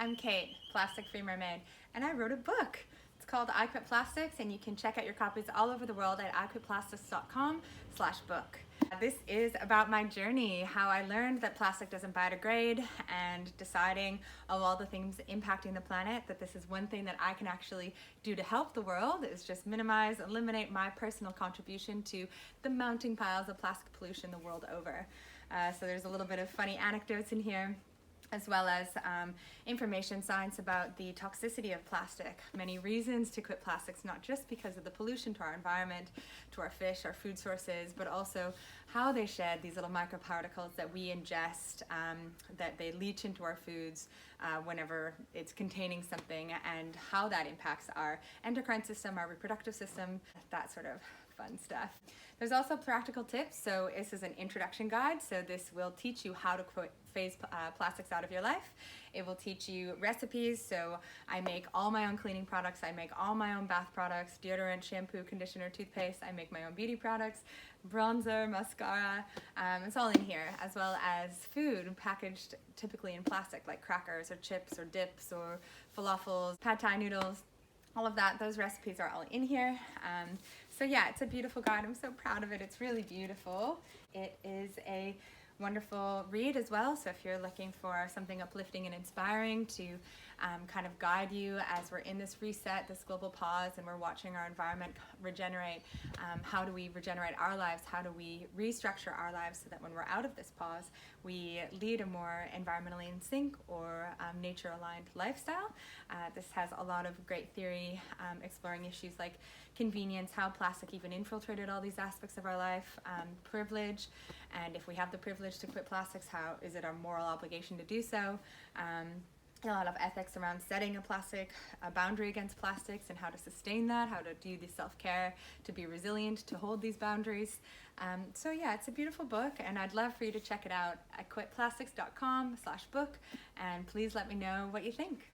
I'm Kate, Plastic Free Mermaid, and I wrote a book. It's called I Quit Plastics, and you can check out your copies all over the world at iquitplastics.com/book. This is about my journey, how I learned that plastic doesn't biodegrade, and deciding of all the things impacting the planet that this is one thing that I can actually do to help the world is just minimize, eliminate my personal contribution to the mounting piles of plastic pollution the world over. So there's a little bit of funny anecdotes in here, as well as information science about the toxicity of plastic. Many reasons to quit plastics, not just because of the pollution to our environment, to our fish, our food sources, but also how they shed these little microparticles that we ingest, that they leach into our foods whenever it's containing something, and how that impacts our endocrine system, our reproductive system, that sort of fun stuff. There's also practical tips. So this is an introduction guide. So this will teach you how to phase plastics out of your life. It will teach you recipes. So I make all my own cleaning products. I make all my own bath products, deodorant, shampoo, conditioner, toothpaste. I make my own beauty products, bronzer, mascara. It's all in here, as well as food packaged typically in plastic, like crackers or chips or dips or falafels, pad thai noodles. All of that, those recipes are all in here. So yeah, it's a beautiful guide. I'm so proud of it. It's really beautiful. It is a wonderful read as well. So if you're looking for something uplifting and inspiring to kind of guide you as we're in this reset, this global pause, and we're watching our environment regenerate, how do we regenerate our lives? How do we restructure our lives so that when we're out of this pause, we lead a more environmentally in sync or nature-aligned lifestyle? This has a lot of great theory exploring issues like convenience, how plastic even infiltrated all these aspects of our life, privilege, and if we have the privilege to quit plastics, how is it our moral obligation to do so? A lot of ethics around setting a boundary against plastics and how to sustain that, how to do the self-care to be resilient, to hold these boundaries. So yeah, it's a beautiful book, and I'd love for you to check it out at quitplastics.com/book, and please let me know what you think.